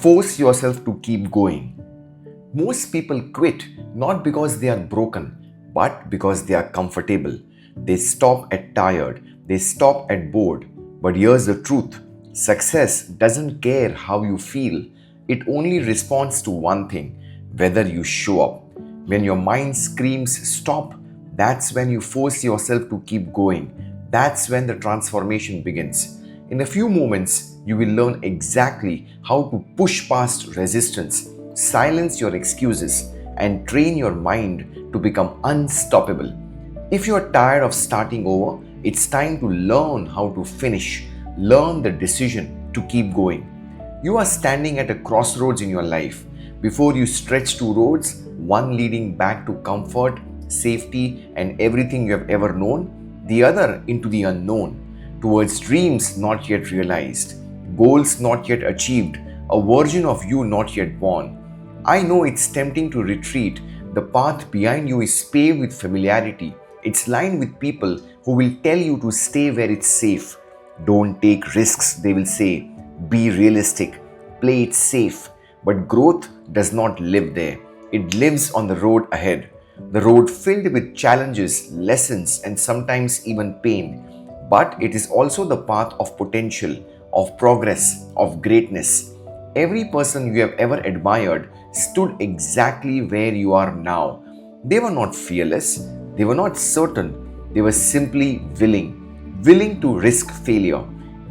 Force yourself to keep going. Most people quit not because they are broken, but because they are comfortable. They stop at tired, they stop at bored. But here's the truth: success doesn't care how you feel, it only responds to one thing: whether you show up. When your mind screams stop, that's when you force yourself to keep going. That's when the transformation begins. In a few moments, you will learn exactly how to push past resistance, silence your excuses, and train your mind to become unstoppable. If you are tired of starting over, it's time to learn how to finish. Learn the decision to keep going. You are standing at a crossroads in your life. Before you stretch two roads, one leading back to comfort, safety, and everything you have ever known, the other into the unknown, towards dreams not yet realized, goals not yet achieved, a version of you not yet born. I know it's tempting to retreat. The path behind you is paved with familiarity. It's lined with people who will tell you to stay where it's safe. Don't take risks, they will say. Be realistic. Play it safe. But growth does not live there. It lives on the road ahead. The road filled with challenges, lessons, and sometimes even pain. But it is also the path of potential, of progress, of greatness. Every person you have ever admired stood exactly where you are now. They were not fearless, they were not certain, they were simply willing to risk failure,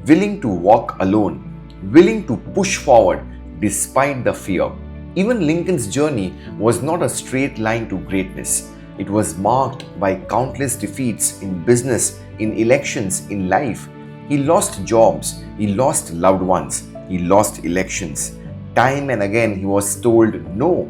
willing to walk alone, willing to push forward despite the fear. Even Lincoln's journey was not a straight line to greatness. It was marked by countless defeats in business, in elections, in life. He lost jobs, he lost loved ones, he lost elections. Time and again he was told no,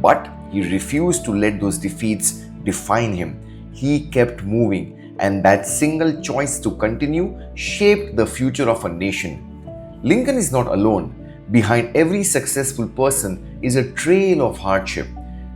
but he refused to let those defeats define him. He kept moving, and that single choice to continue shaped the future of a nation. Lincoln is not alone. Behind every successful person is a trail of hardship.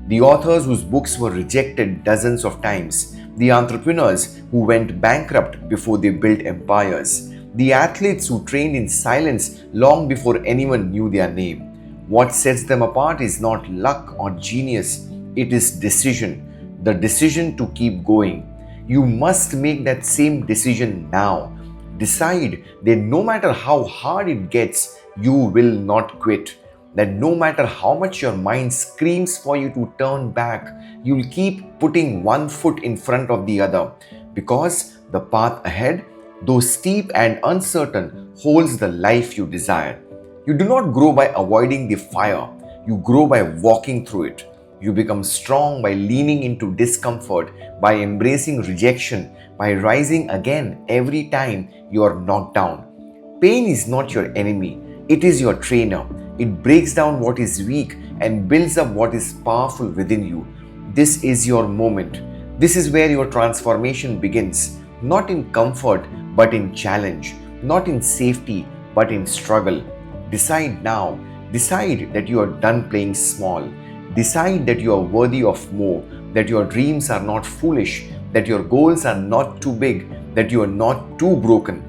The authors whose books were rejected dozens of times, the entrepreneurs who went bankrupt before they built empires, the athletes who trained in silence long before anyone knew their name. What sets them apart is not luck or genius, it is decision. The decision to keep going. You must make that same decision now. Decide that no matter how hard it gets, you will not quit. That no matter how much your mind screams for you to turn back, you'll keep putting one foot in front of the other. Because the path ahead, though steep and uncertain, holds the life you desire. You do not grow by avoiding the fire, you grow by walking through it. You become strong by leaning into discomfort, by embracing rejection, by rising again every time you are knocked down. Pain is not your enemy, it is your trainer. It breaks down what is weak and builds up what is powerful within you. This is your moment. This is where your transformation begins. Not in comfort, but in challenge. Not in safety, but in struggle. Decide now. Decide that you are done playing small. Decide that you are worthy of more, that your dreams are not foolish, that your goals are not too big, that you are not too broken.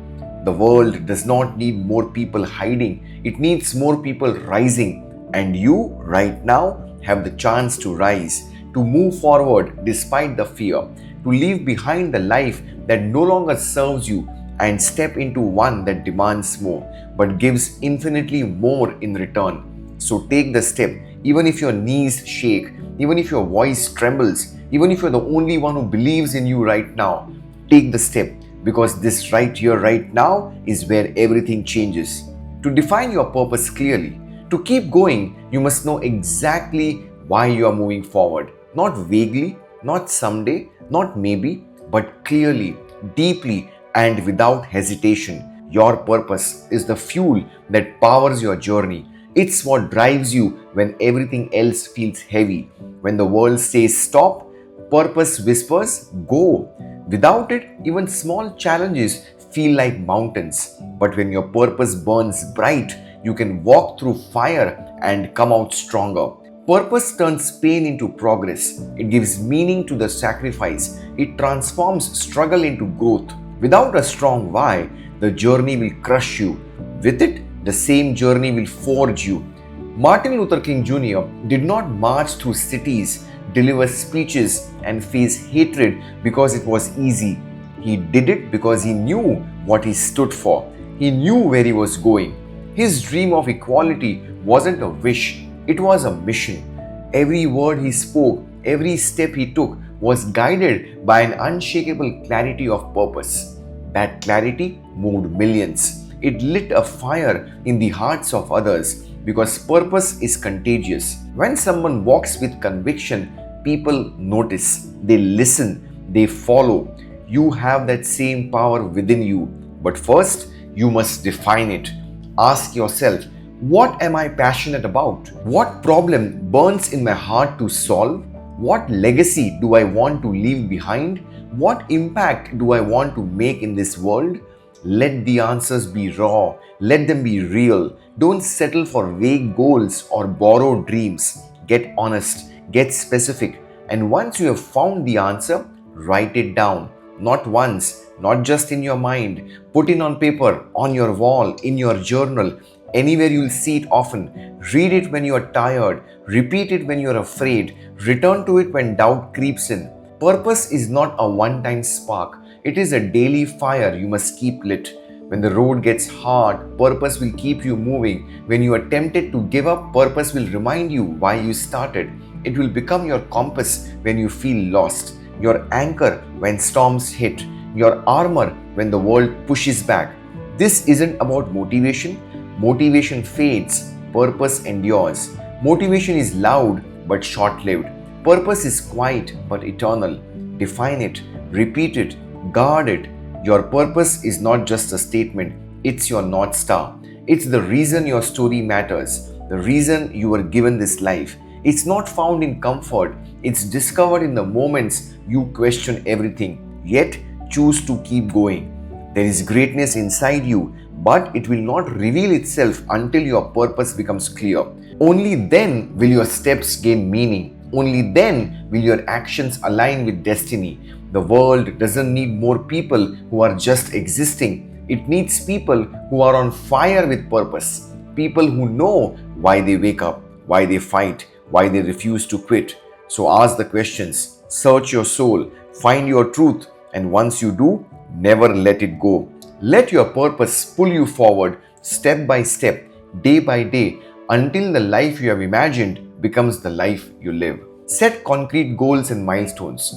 The world does not need more people hiding, it needs more people rising. And you, right now, have the chance to rise, to move forward despite the fear, to leave behind the life that no longer serves you and step into one that demands more, but gives infinitely more in return. So take the step, even if your knees shake, even if your voice trembles, even if you're the only one who believes in you right now. Take the step, because this right here, right now, is where everything changes. To define your purpose clearly, to keep going, you must know exactly why you are moving forward. Not vaguely, not someday, not maybe, but clearly, deeply, and without hesitation. Your purpose is the fuel that powers your journey. It's what drives you when everything else feels heavy. When the world says stop, purpose whispers go. Without it, even small challenges feel like mountains. But when your purpose burns bright, you can walk through fire and come out stronger. Purpose turns pain into progress. It gives meaning to the sacrifice. It transforms struggle into growth. Without a strong why, the journey will crush you. With it, the same journey will forge you. Martin Luther King Jr. did not march through cities, deliver speeches, and face hatred because it was easy. He did it because he knew what he stood for. He knew where he was going. His dream of equality wasn't a wish, it was a mission. Every word he spoke, every step he took was guided by an unshakable clarity of purpose. That clarity moved millions. It lit a fire in the hearts of others because purpose is contagious. When someone walks with conviction, people notice, they listen, they follow. You have that same power within you. But first, you must define it. Ask yourself, what am I passionate about? What problem burns in my heart to solve? What legacy do I want to leave behind? What impact do I want to make in this world? Let the answers be raw. Let them be real. Don't settle for vague goals or borrowed dreams. Get honest. Get specific. And once you have found the answer, write it down. Not once, not just in your mind. Put it on paper, on your wall, in your journal. Anywhere you'll see it often. Read it when you are tired. Repeat it when you are afraid. Return to it when doubt creeps in. Purpose is not a one-time spark. It is a daily fire you must keep lit. When the road gets hard, purpose will keep you moving. When you are tempted to give up, purpose will remind you why you started. It will become your compass when you feel lost, your anchor when storms hit, your armor when the world pushes back. This isn't about motivation. Motivation fades, purpose endures. Motivation is loud but short-lived. Purpose is quiet but eternal. Define it, repeat it, guard it. Your purpose is not just a statement, it's your North Star. It's the reason your story matters, the reason you were given this life. It's not found in comfort, it's discovered in the moments you question everything, yet choose to keep going. There is greatness inside you, but it will not reveal itself until your purpose becomes clear. Only then will your steps gain meaning. Only then will your actions align with destiny. The world doesn't need more people who are just existing. It needs people who are on fire with purpose. People who know why they wake up, why they fight, why they refuse to quit. So ask the questions, search your soul, find your truth, and once you do, never let it go. Let your purpose pull you forward step by step, day by day, until the life you have imagined becomes the life you live. Set concrete goals and milestones.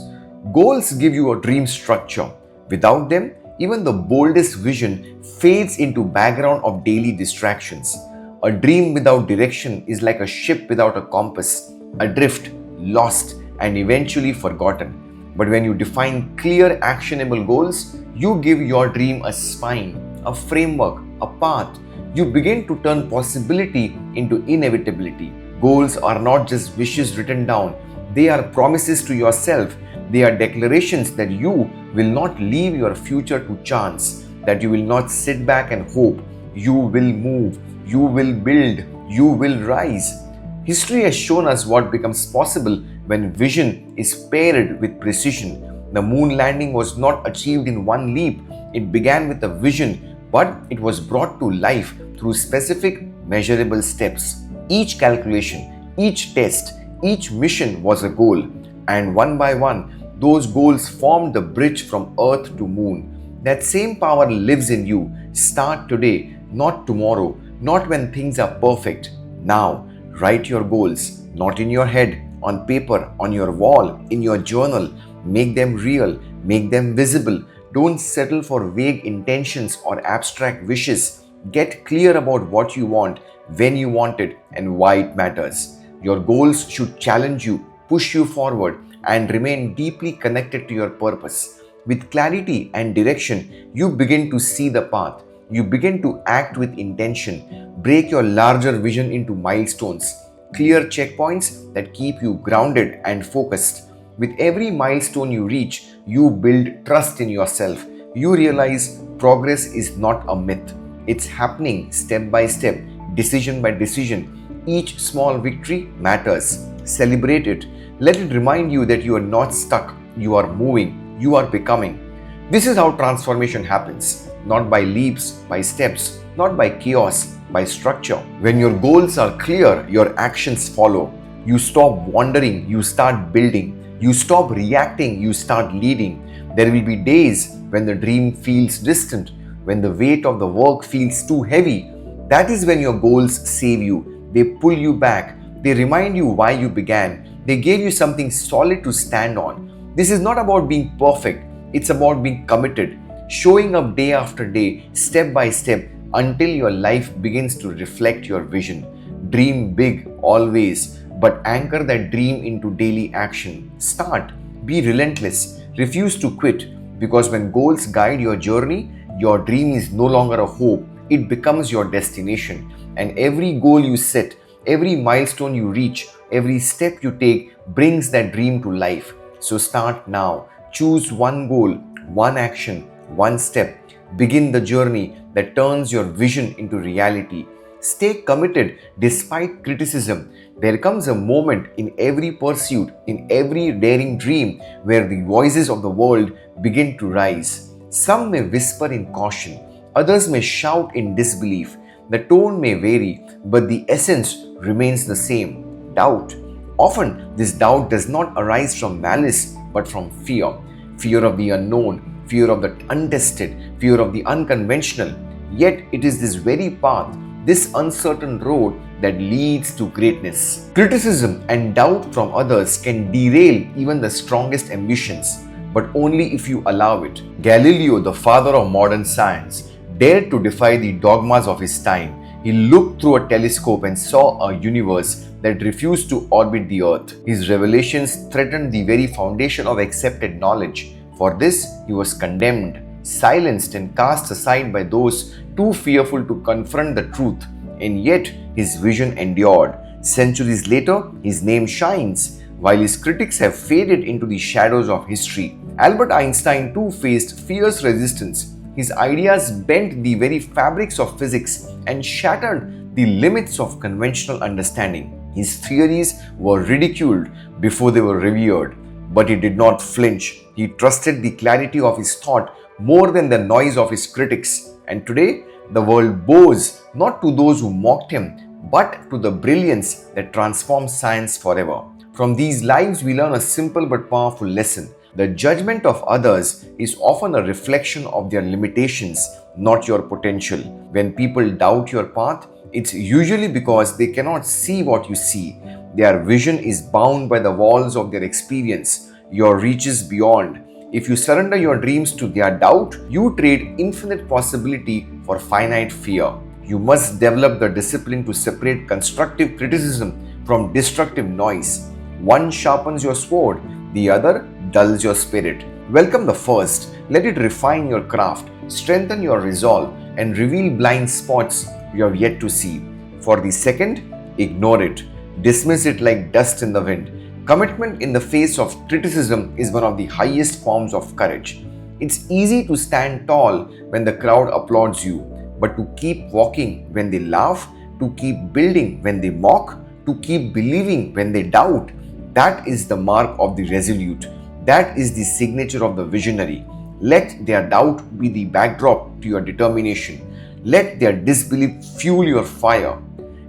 Goals give you a dream structure. Without them, even the boldest vision fades into background of daily distractions. A dream without direction is like a ship without a compass, adrift, lost, and eventually forgotten. But when you define clear, actionable goals, you give your dream a spine, a framework, a path. You begin to turn possibility into inevitability. Goals are not just wishes written down, they are promises to yourself. They are declarations that you will not leave your future to chance, that you will not sit back and hope. You will move, you will build, you will rise. History has shown us what becomes possible when vision is paired with precision. The moon landing was not achieved in one leap. It began with a vision, but it was brought to life through specific, measurable steps. Each calculation, each test, each mission was a goal, and one by one, those goals formed the bridge from earth to moon. That same power lives in you. Start today, not tomorrow, not when things are perfect. Now, write your goals, not in your head, on paper, on your wall, in your journal. Make them real, make them visible. Don't settle for vague intentions or abstract wishes. Get clear about what you want, when you want it, and why it matters. Your goals should challenge you, push you forward, and remain deeply connected to your purpose. With clarity and direction, you begin to see the path. You begin to act with intention. Break your larger vision into milestones, clear checkpoints that keep you grounded and focused. With every milestone you reach, you build trust in yourself. You realize progress is not a myth. It's happening step by step, decision by decision. Each small victory matters. Celebrate it. Let it remind you that you are not stuck. You are moving. You are becoming. This is how transformation happens. Not by leaps, by steps, not by chaos, by structure. When your goals are clear, your actions follow. You stop wandering, you start building. You stop reacting, you start leading. There will be days when the dream feels distant, when the weight of the work feels too heavy. That is when your goals save you. They pull you back. They remind you why you began. They gave you something solid to stand on. This is not about being perfect. It's about being committed, showing up day after day, step by step, until your life begins to reflect your vision. Dream big always, but anchor that dream into daily action. Start. Be relentless. Refuse to quit. Because when goals guide your journey, your dream is no longer a hope. It becomes your destination. And every goal you set, every milestone you reach, every step you take brings that dream to life. So start now. Choose one goal, one action, one step. Begin the journey that turns your vision into reality. Stay committed despite criticism. There comes a moment in every pursuit, in every daring dream, where the voices of the world begin to rise. Some may whisper in caution, others may shout in disbelief. The tone may vary, but the essence remains the same: doubt. Often, this doubt does not arise from malice, but from fear. Fear of the unknown, fear of the untested, fear of the unconventional. Yet, it is this very path, this uncertain road, that leads to greatness. Criticism and doubt from others can derail even the strongest ambitions, but only if you allow it. Galileo, the father of modern science, dared to defy the dogmas of his time. He looked through a telescope and saw a universe that refused to orbit the earth. His revelations threatened the very foundation of accepted knowledge. For this, he was condemned, silenced, and cast aside by those too fearful to confront the truth. And yet, his vision endured. Centuries later, his name shines, while his critics have faded into the shadows of history. Albert Einstein too faced fierce resistance. His ideas bent the very fabrics of physics and shattered the limits of conventional understanding. His theories were ridiculed before they were revered, but he did not flinch. He trusted the clarity of his thought more than the noise of his critics. And today, the world bows not to those who mocked him, but to the brilliance that transforms science forever. From these lives, we learn a simple but powerful lesson. The judgment of others is often a reflection of their limitations, not your potential. When people doubt your path, it's usually because they cannot see what you see. Their vision is bound by the walls of their experience. Your reach is beyond. If you surrender your dreams to their doubt, you trade infinite possibility for finite fear. You must develop the discipline to separate constructive criticism from destructive noise. One sharpens your sword, the other dulls your spirit. Welcome the first. Let it refine your craft, strengthen your resolve, and reveal blind spots you have yet to see. For the second, ignore it. Dismiss it like dust in the wind. Commitment in the face of criticism is one of the highest forms of courage. It's easy to stand tall when the crowd applauds you, but to keep walking when they laugh, to keep building when they mock, to keep believing when they doubt, that is the mark of the resolute. That is the signature of the visionary. Let their doubt be the backdrop to your determination. Let their disbelief fuel your fire.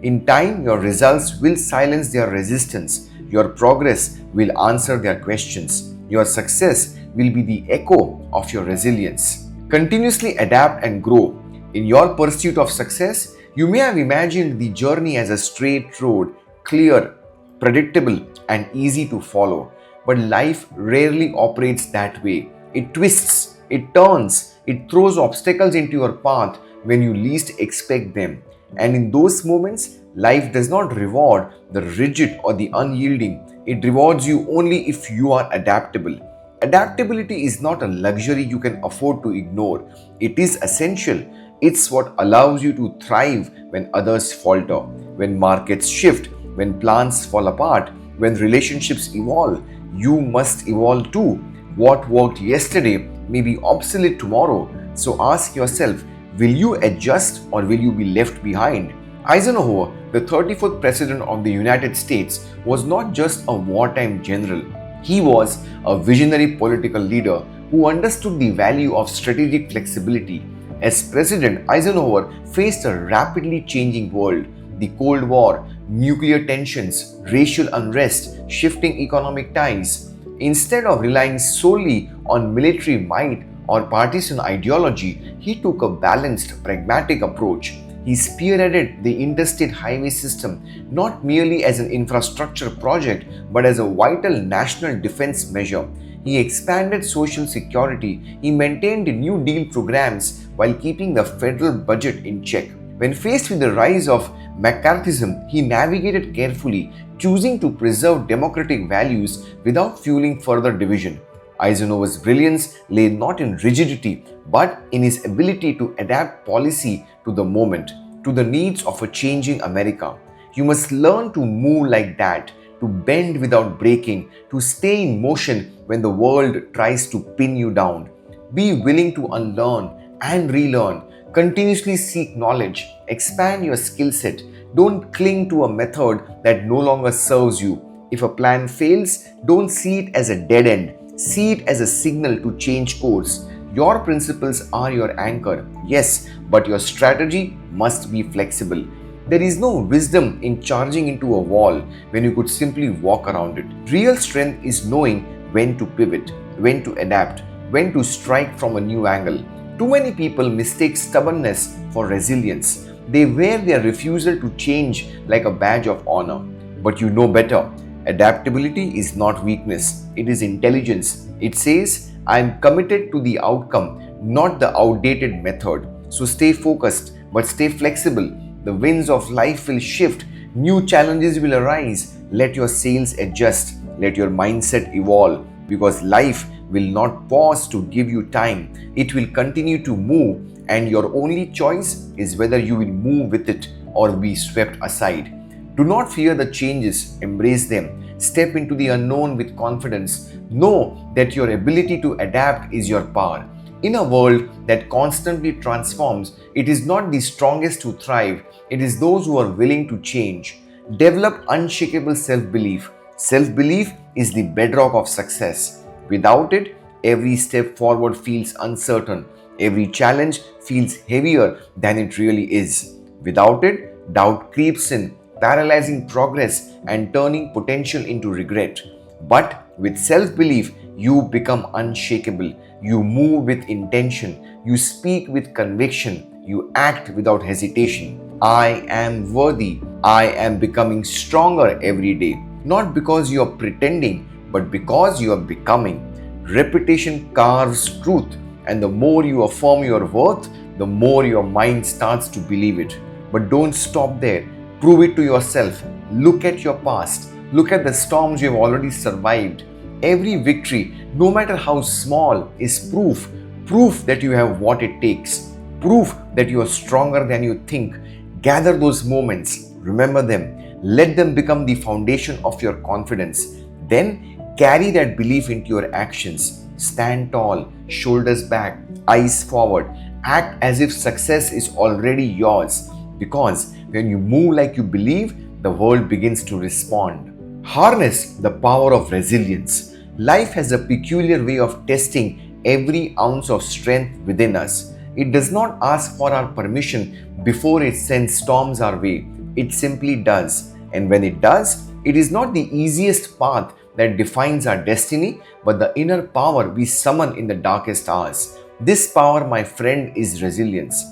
In time, your results will silence their resistance. Your progress will answer their questions. Your success will be the echo of your resilience. Continuously adapt and grow. In your pursuit of success, you may have imagined the journey as a straight road, clear, predictable, and easy to follow. But life rarely operates that way. It twists, it turns, it throws obstacles into your path when you least expect them. And in those moments, life does not reward the rigid or the unyielding. It rewards you only if you are adaptable. Adaptability is not a luxury you can afford to ignore. It is essential. It's what allows you to thrive when others falter, when markets shift, when plans fall apart, when relationships evolve. You must evolve too. What worked yesterday may be obsolete tomorrow. So ask yourself, will you adjust or will you be left behind? Eisenhower, the 34th President of the United States, was not just a wartime general. He was a visionary political leader who understood the value of strategic flexibility. As president, Eisenhower faced a rapidly changing world. The Cold War, nuclear tensions, racial unrest, shifting economic ties. Instead of relying solely on military might or partisan ideology, he took a balanced, pragmatic approach. He spearheaded the interstate highway system not merely as an infrastructure project but as a vital national defense measure. He expanded social security. He maintained New Deal programs while keeping the federal budget in check. When faced with the rise of McCarthyism, he navigated carefully, choosing to preserve democratic values without fueling further division. Eisenhower's brilliance lay not in rigidity but in his ability to adapt policy to the moment, to the needs of a changing America. You must learn to move like that, to bend without breaking, to stay in motion when the world tries to pin you down. Be willing to unlearn and relearn. Continuously seek knowledge, expand your skill set. Don't cling to a method that no longer serves you. If a plan fails, don't see it as a dead end. See it as a signal to change course. Your principles are your anchor, yes, but your strategy must be flexible. There is no wisdom in charging into a wall when you could simply walk around it. Real strength is knowing when to pivot, when to adapt, when to strike from a new angle. Too many people mistake stubbornness for resilience. They wear their refusal to change like a badge of honor. But you know better. Adaptability is not weakness, it is intelligence. It says, I am committed to the outcome, not the outdated method. So stay focused, but stay flexible. The winds of life will shift, new challenges will arise. Let your sails adjust, let your mindset evolve, because life will not pause to give you time. It will continue to move, and your only choice is whether you will move with it or be swept aside. Do not fear the changes, embrace them. Step into the unknown with confidence. Know that your ability to adapt is your power. In a world that constantly transforms, it is not the strongest who thrive, it is those who are willing to change. Develop unshakable self-belief. Self-belief is the bedrock of success. Without it, every step forward feels uncertain. Every challenge feels heavier than it really is. Without it, doubt creeps in, paralyzing progress and turning potential into regret. But with self-belief, you become unshakable. You move with intention. You speak with conviction. You act without hesitation. I am worthy. I am becoming stronger every day. Not because you are pretending, but because you are becoming. Repetition carves truth, and the more you affirm your worth, the more your mind starts to believe it. But don't stop there. Prove it to yourself. Look at your past. Look at the storms you have already survived. Every victory, no matter how small, is proof that you have what it takes, proof that you are stronger than you think. Gather those moments, remember them, let them become the foundation of your confidence. Then carry that belief into your actions. Stand tall, shoulders back, eyes forward. Act as if success is already yours, because when you move like you believe, the world begins to respond. Harness the power of resilience. Life has a peculiar way of testing every ounce of strength within us. It does not ask for our permission before it sends storms our way. It simply does. And when it does, it is not the easiest path that defines our destiny, but the inner power we summon in the darkest hours. This power, my friend, is resilience.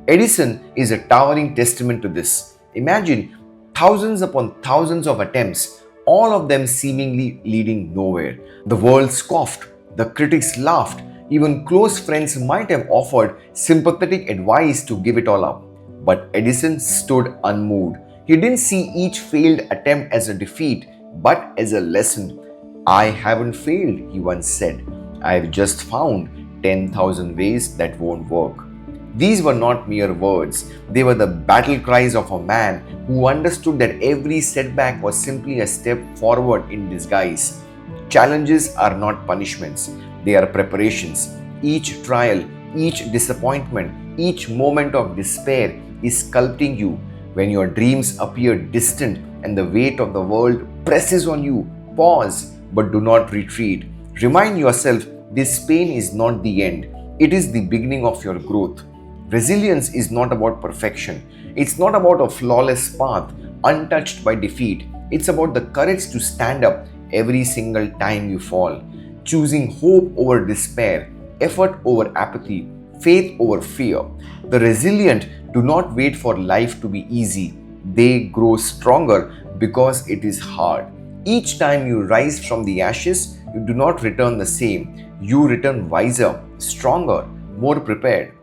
Edison is a towering testament to this. Imagine thousands upon thousands of attempts, all of them seemingly leading nowhere. The world scoffed, the critics laughed, even close friends might have offered sympathetic advice to give it all up. But Edison stood unmoved. He didn't see each failed attempt as a defeat, but as a lesson. I haven't failed, he once said. I've just found 10,000 ways that won't work. These were not mere words. They were the battle cries of a man who understood that every setback was simply a step forward in disguise. Challenges are not punishments. They are preparations. Each trial, each disappointment, each moment of despair is sculpting you. When your dreams appear distant and the weight of the world presses on you, pause, but do not retreat. Remind yourself this pain is not the end. It is the beginning of your growth. Resilience is not about perfection. It's not about a flawless path untouched by defeat. It's about the courage to stand up every single time you fall, choosing hope over despair, effort over apathy, faith over fear. The resilient do not wait for life to be easy. They grow stronger because it is hard. Each time you rise from the ashes, you do not return the same. You return wiser, stronger, more prepared.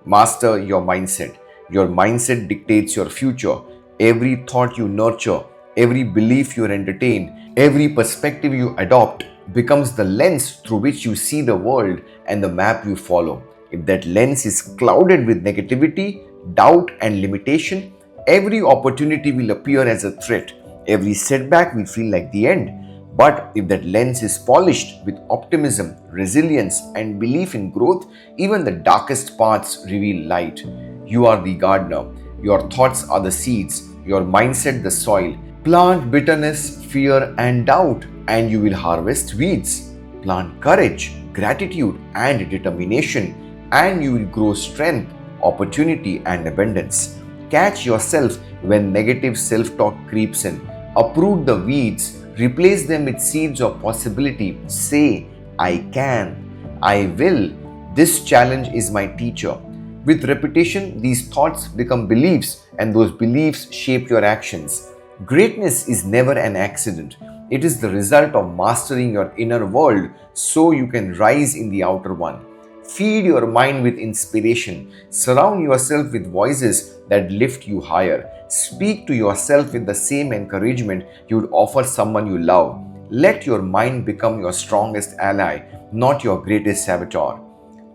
Master your mindset. Your mindset dictates your future. Every thought you nurture, every belief you entertain, every perspective you adopt becomes the lens through which you see the world and the map you follow. If that lens is clouded with negativity, doubt, and limitation, every opportunity will appear as a threat. Every setback will feel like the end. But if that lens is polished with optimism, resilience, and belief in growth, even the darkest paths reveal light. You are the gardener. Your thoughts are the seeds. Your mindset the soil. Plant bitterness, fear, and doubt, and you will harvest weeds. Plant courage, gratitude, and determination, and you will grow strength, opportunity, and abundance. Catch yourself when negative self talk creeps in. Uproot the weeds, replace them with seeds of possibility. Say, I can, I will. This challenge is my teacher. With repetition, these thoughts become beliefs, and those beliefs shape your actions. Greatness is never an accident. It is the result of mastering your inner world so you can rise in the outer one. Feed your mind with inspiration. Surround yourself with voices that lift you higher. Speak to yourself with the same encouragement you would offer someone you love. Let your mind become your strongest ally, not your greatest saboteur.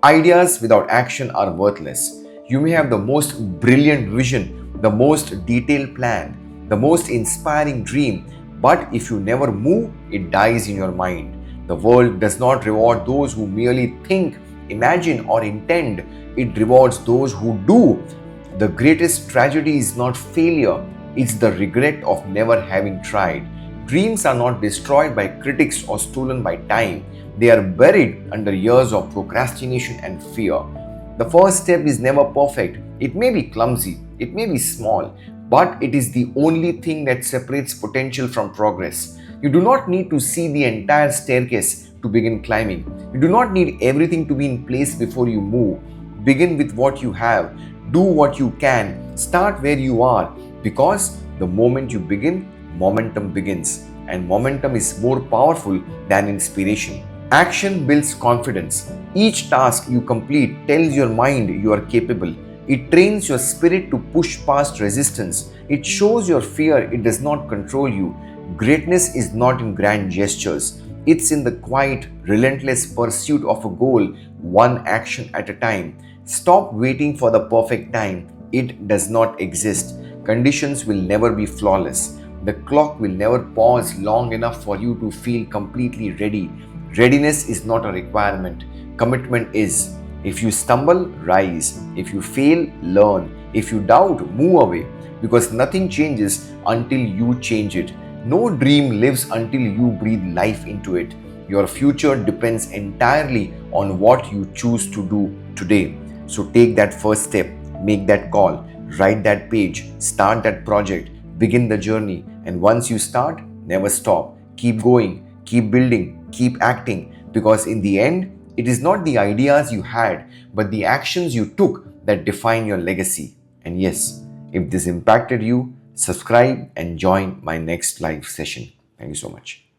Ideas without action are worthless. You may have the most brilliant vision, the most detailed plan, the most inspiring dream, but if you never move, it dies in your mind. The world does not reward those who merely think, imagine, or intend. It rewards those who do. The greatest tragedy is not failure, it's the regret of never having tried. Dreams are not destroyed by critics or stolen by time. They are buried under years of procrastination and fear. The first step is never perfect. It may be clumsy, it may be small, but it is the only thing that separates potential from progress. You do not need to see the entire staircase to begin climbing. You do not need everything to be in place before you move. Begin with what you have. Do what you can. Start where you are. Because the moment you begin, momentum begins. And momentum is more powerful than inspiration. Action builds confidence. Each task you complete tells your mind you are capable. It trains your spirit to push past resistance. It shows your fear it does not control you. Greatness is not in grand gestures. It's in the quiet, relentless pursuit of a goal, one action at a time. Stop waiting for the perfect time. It does not exist. Conditions will never be flawless. The clock will never pause long enough for you to feel completely ready. Readiness is not a requirement. Commitment is. If you stumble, rise. If you fail, learn. If you doubt, move away. Because nothing changes until you change it. No dream lives until you breathe life into it. Your future depends entirely on what you choose to do today. So take that first step, make that call, write that page, start that project, begin the journey. And once you start, never stop. Keep going, keep building, keep acting. Because in the end, it is not the ideas you had, but the actions you took that define your legacy. And yes, if this impacted you, subscribe and join my next live session. Thank you so much.